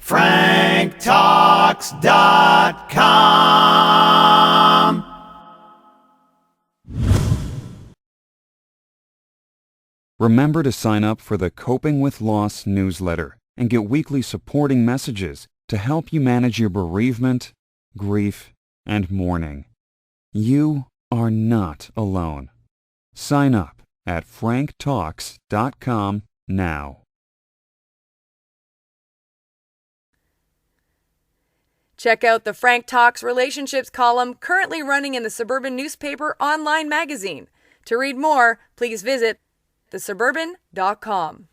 franktalks.com. Remember to sign up for the Coping with Loss newsletter and get weekly supporting messages to help you manage your bereavement, grief, and mourning. You are not alone. Sign up at franktalks.com now. Check out the Frank Talks Relationships column currently running in the Suburban Newspaper online magazine. To read more, please visit thesuburban.com.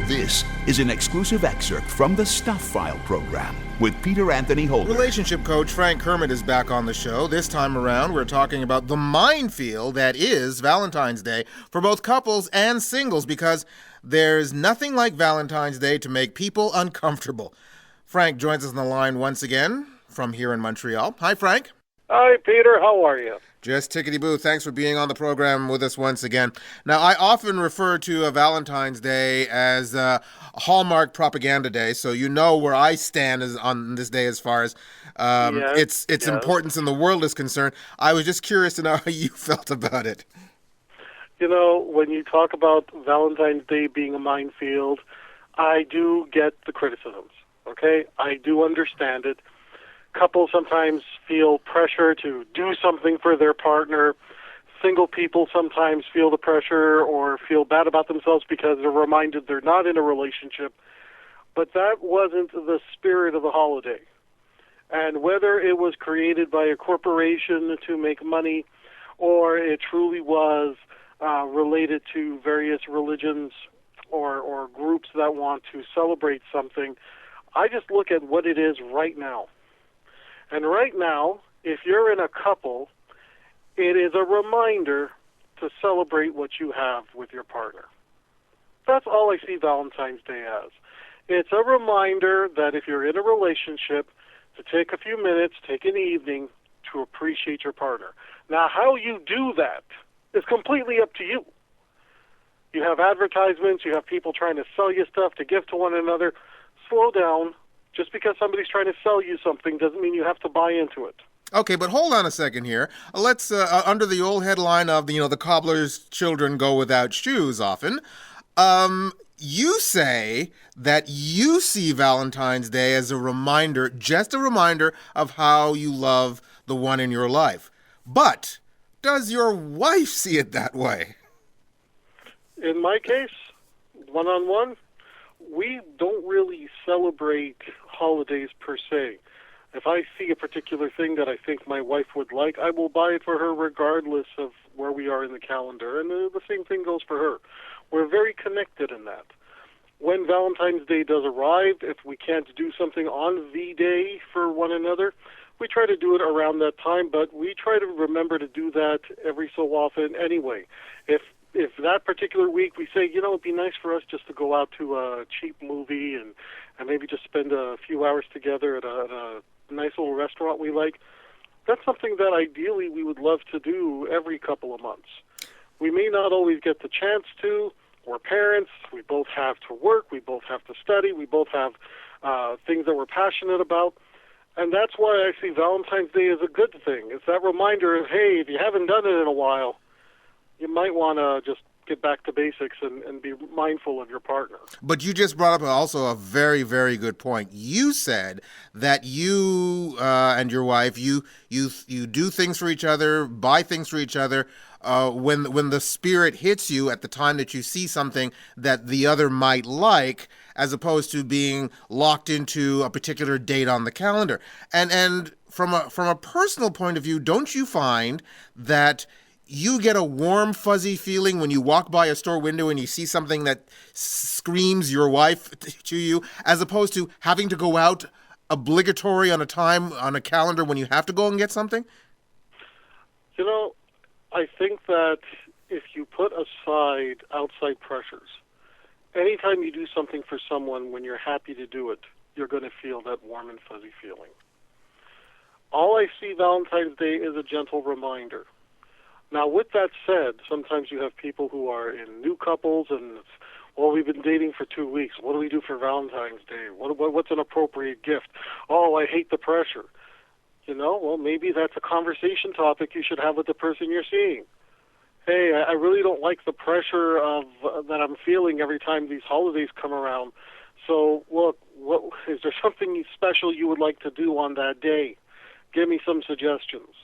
This is an exclusive excerpt from the Stuph File program with Peter Anthony Holder. Relationship coach Frank Kermit is back on the show. This time around, we're talking about the minefield that is Valentine's Day for both couples and singles, because there's nothing like Valentine's Day to make people uncomfortable. Frank joins us on the line once again from here in Montreal. Hi, Frank. Hi, Peter. How are you? Just tickety-boo. Thanks for being on the program with us once again. Now, I often refer to Valentine's Day as Hallmark Propaganda Day, so you know where I stand on this day as far as its importance in the world is concerned. I was just curious to know how you felt about it. You know, when you talk about Valentine's Day being a minefield, I do get the criticisms, okay? I do understand it. Couples sometimes feel pressure to do something for their partner. Single people sometimes feel the pressure or feel bad about themselves because they're reminded they're not in a relationship. But that wasn't the spirit of the holiday. And whether it was created by a corporation to make money or it truly was related to various religions or groups that want to celebrate something, I just look at what it is right now. And right now, if you're in a couple, it is a reminder to celebrate what you have with your partner. That's all I see Valentine's Day as. It's a reminder that if you're in a relationship, to take a few minutes, take an evening to appreciate your partner. Now, how you do that is completely up to you. You have advertisements, you have people trying to sell you stuff to give to one another. Slow down. Just because somebody's trying to sell you something doesn't mean you have to buy into it. Okay, but hold on a second here. Let's, under the old headline of, the cobbler's children go without shoes often, you say that you see Valentine's Day as a reminder, just a reminder of how you love the one in your life. But does your wife see it that way? In my case, one-on-one, we don't really celebrate holidays per se. If I see a particular thing that I think my wife would like, I will buy it for her regardless of where we are in the calendar. And the same thing goes for her. We're very connected in that. When Valentine's Day does arrive, if we can't do something on the day for one another, we try to do it around that time, but we try to remember to do that every so often anyway. If that particular week we say, it'd be nice for us just to go out to a cheap movie and maybe just spend a few hours together at a nice little restaurant we like, that's something that ideally we would love to do every couple of months. We may not always get the chance to. We're parents. We both have to work. We both have to study. We both have things that we're passionate about. And that's why I see Valentine's Day as a good thing. It's that reminder of, hey, if you haven't done it in a while, you might want to just get back to basics and be mindful of your partner. But you just brought up also a very, very good point. You said that you and your wife, you do things for each other, buy things for each other when the spirit hits you at the time that you see something that the other might like, as opposed to being locked into a particular date on the calendar. And from a personal point of view, don't you find that you get a warm, fuzzy feeling when you walk by a store window and you see something that screams your wife to you, as opposed to having to go out obligatory on a time on a calendar when you have to go and get something? I think that if you put aside outside pressures, anytime you do something for someone when you're happy to do it, you're going to feel that warm and fuzzy feeling. All I see Valentine's Day is a gentle reminder. Now, with that said, sometimes you have people who are in new couples, and it's Well, we've been dating for 2 weeks. What do we do for Valentine's Day? What's an appropriate gift? Oh, I hate the pressure. Well, maybe that's a conversation topic you should have with the person you're seeing. Hey, I really don't like the pressure of that I'm feeling every time these holidays come around. So, look, is there something special you would like to do on that day? Give me some suggestions.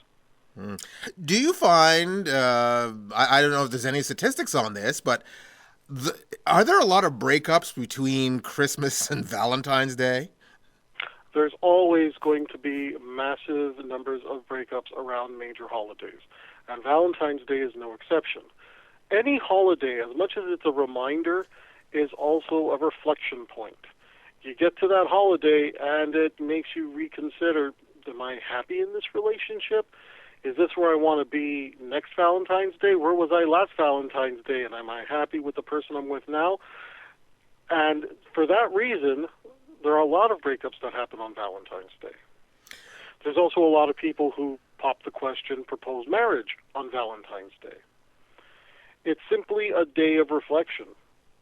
Do you find, I don't know if there's any statistics on this, but are there a lot of breakups between Christmas and Valentine's Day? There's always going to be massive numbers of breakups around major holidays, and Valentine's Day is no exception. Any holiday, as much as it's a reminder, is also a reflection point. You get to that holiday, and it makes you reconsider, am I happy in this relationship? Is this where I want to be next Valentine's Day? Where was I last Valentine's Day? And am I happy with the person I'm with now? And for that reason, there are a lot of breakups that happen on Valentine's Day. There's also a lot of people who pop the question, propose marriage on Valentine's Day. It's simply a day of reflection,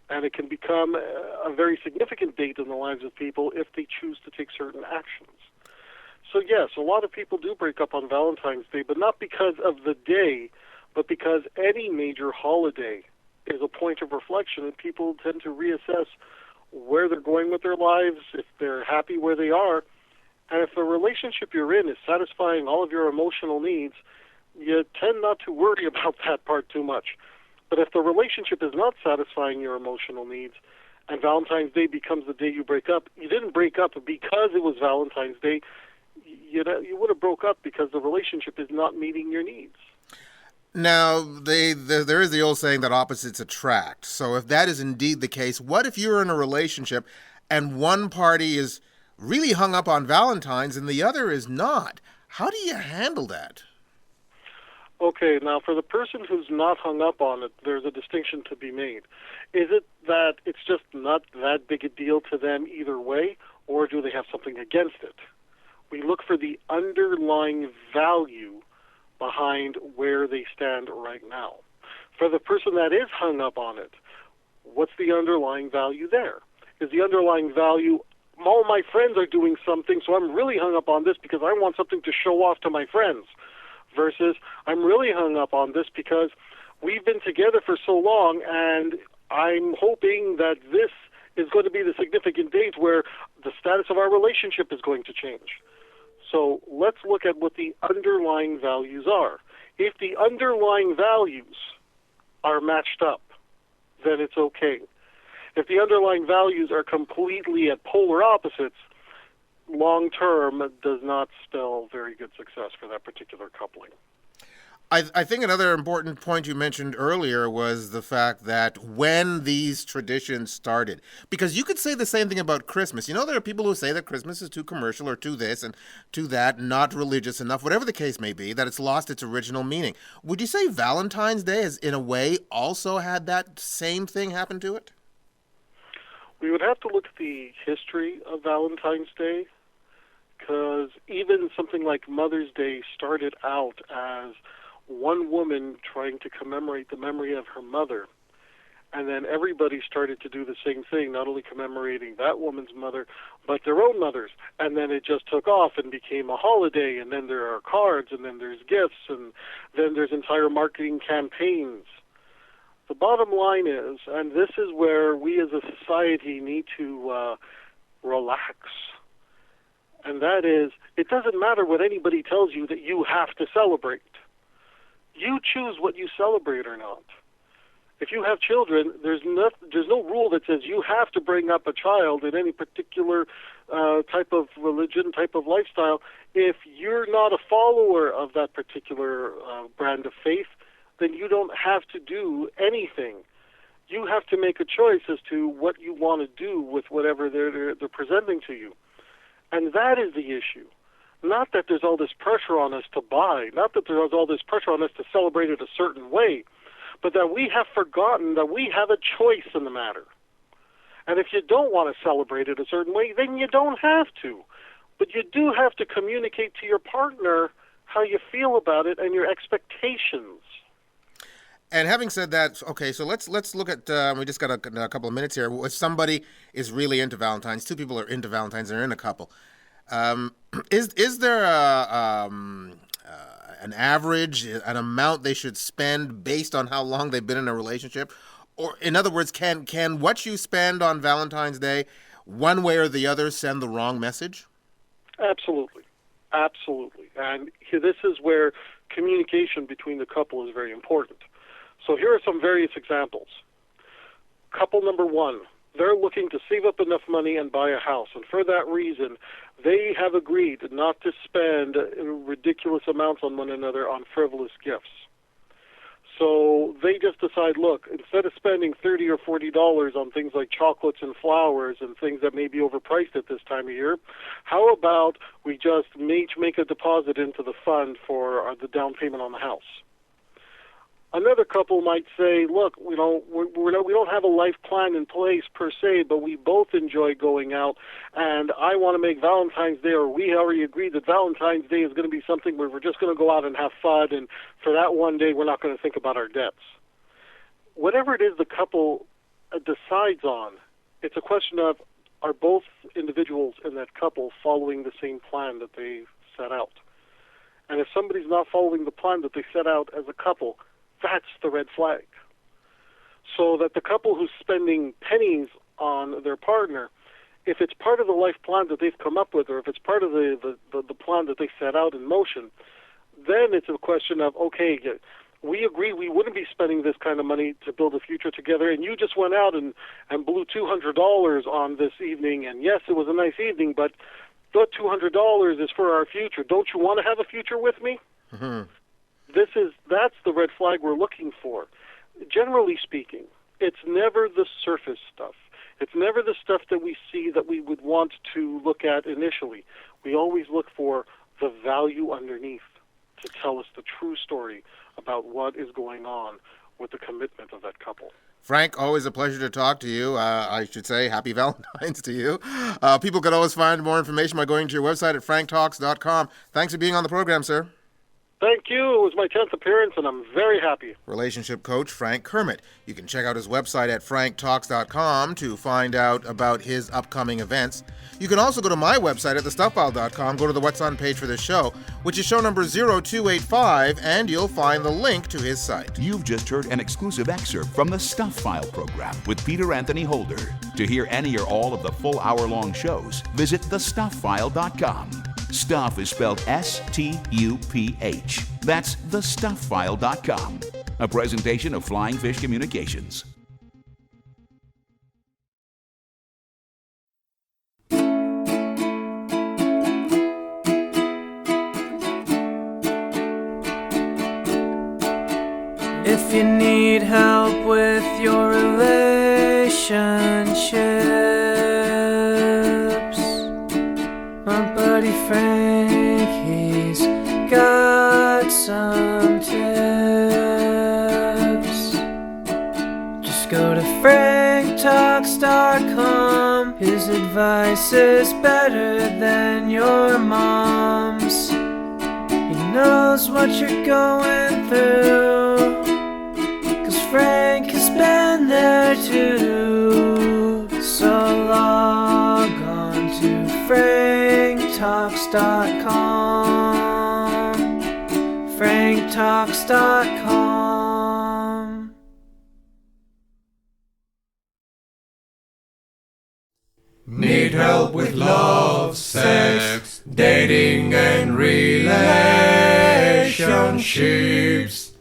and it can become a very significant date in the lives of people if they choose to take certain actions. So yes, a lot of people do break up on Valentine's Day, but not because of the day, but because any major holiday is a point of reflection, and people tend to reassess where they're going with their lives, if they're happy where they are, and if the relationship you're in is satisfying all of your emotional needs, you tend not to worry about that part too much. But if the relationship is not satisfying your emotional needs, and Valentine's Day becomes the day you break up, you didn't break up because it was Valentine's Day. You would have broke up because the relationship is not meeting your needs. Now, there is the old saying that opposites attract. So if that is indeed the case, what if you're in a relationship and one party is really hung up on Valentine's and the other is not? How do you handle that? Okay, now for the person who's not hung up on it, there's a distinction to be made. Is it that it's just not that big a deal to them either way, or do they have something against it? We look for the underlying value behind where they stand right now. For the person that is hung up on it, what's the underlying value there? Is the underlying value, all my friends are doing something, so I'm really hung up on this because I want something to show off to my friends, versus I'm really hung up on this because we've been together for so long and I'm hoping that this is going to be the significant date where the status of our relationship is going to change. So let's look at what the underlying values are. If the underlying values are matched up, then it's okay. If the underlying values are completely at polar opposites, long-term does not spell very good success for that particular coupling. I think another important point you mentioned earlier was the fact that when these traditions started, because you could say the same thing about Christmas. There are people who say that Christmas is too commercial or too this and too that, not religious enough, whatever the case may be, that it's lost its original meaning. Would you say Valentine's Day has, in a way, also had that same thing happen to it? We would have to look at the history of Valentine's Day, because even something like Mother's Day started out as one woman trying to commemorate the memory of her mother, and then everybody started to do the same thing, not only commemorating that woman's mother, but their own mothers, and then it just took off and became a holiday, and then there are cards, and then there's gifts, and then there's entire marketing campaigns. The bottom line is, and this is where we as a society need to relax, and that is, it doesn't matter what anybody tells you that you have to celebrate. You choose what you celebrate or not. If you have children, there's no rule that says you have to bring up a child in any particular type of religion, type of lifestyle. If you're not a follower of that particular brand of faith, then you don't have to do anything. You have to make a choice as to what you want to do with whatever they're presenting to you. And that is the issue. Not that there's all this pressure on us to buy, not that there's all this pressure on us to celebrate it a certain way, but that we have forgotten that we have a choice in the matter. And if you don't want to celebrate it a certain way, then you don't have to. But you do have to communicate to your partner how you feel about it and your expectations. And having said that, okay, so let's look at. We just got a couple of minutes here. If somebody is really into Valentine's, two people are into Valentine's, they're in a couple. Is there an average, an amount they should spend based on how long they've been in a relationship? Or, in other words, can what you spend on Valentine's Day, one way or the other, send the wrong message? Absolutely. Absolutely. And this is where communication between the couple is very important. So here are some various examples. Couple number one, they're looking to save up enough money and buy a house. And for that reason, they have agreed not to spend ridiculous amounts on one another on frivolous gifts. So they just decide, look, instead of spending $30 or $40 on things like chocolates and flowers and things that may be overpriced at this time of year, how about we just make a deposit into the fund for the down payment on the house? Another couple might say, look, we don't have a life plan in place per se, but we both enjoy going out, and I want to make Valentine's Day, or we already agreed that Valentine's Day is going to be something where we're just going to go out and have fun, and for that one day we're not going to think about our debts. Whatever it is the couple decides on, it's a question of, are both individuals in that couple following the same plan that they set out? And if somebody's not following the plan that they set out as a couple, that's the red flag. So that the couple who's spending pennies on their partner, if it's part of the life plan that they've come up with, or if it's part of the plan that they set out in motion, then it's a question of, okay, we agree we wouldn't be spending this kind of money to build a future together, and you just went out and blew $200 on this evening, and yes, it was a nice evening, but that $200 is for our future. Don't you want to have a future with me? Mm-hmm. That's the red flag we're looking for. Generally speaking, it's never the surface stuff. It's never the stuff that we see that we would want to look at initially. We always look for the value underneath to tell us the true story about what is going on with the commitment of that couple. Frank, always a pleasure to talk to you. I should say happy Valentine's to you. People can always find more information by going to your website at franktalks.com. Thanks for being on the program, sir. Thank you. It was my 10th appearance, and I'm very happy. Relationship coach Frank Kermit. You can check out his website at franktalks.com to find out about his upcoming events. You can also go to my website at thestufffile.com, go to the What's On page for this show, which is show number 0285, and you'll find the link to his site. You've just heard an exclusive excerpt from the Stuph File program with Peter Anthony Holder. To hear any or all of the full hour-long shows, visit thestufffile.com. Stuff is spelled S-T-U-P-H. That's thestufffile.com. A presentation of Flying Fish Communications. If you need help with your relationships, my buddy Frank, he's got some tips. Just go to franktalks.com. His advice is better than your mom's. He knows what you're going through, 'cause Frank has been there too. So log on to franktalks.com. franktalks.com. Need help with love, sex, dating and relationships?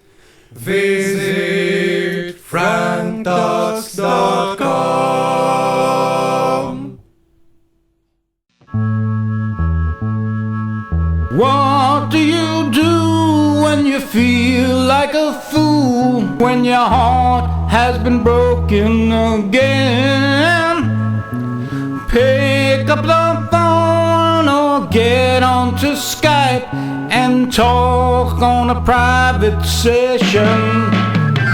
Visit franktalks.com. What do you do when you feel like a fool? When your heart has been broken again? Pick up the phone or get onto Skype and talk on a private session.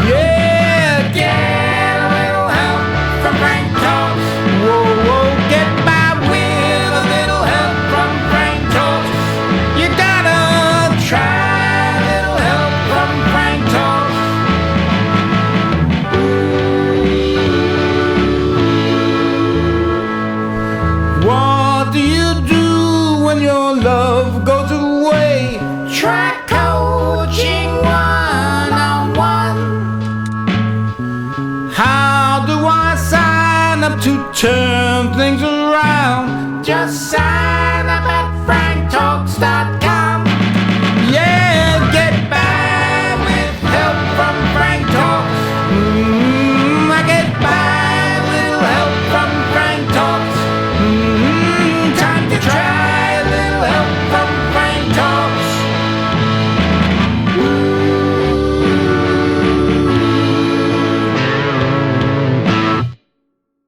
Yeah, get a little help from Frank Talks. Whoa, whoa, get by with a little help from Frank Talks. You gotta try a little help from Frank Talks. turn things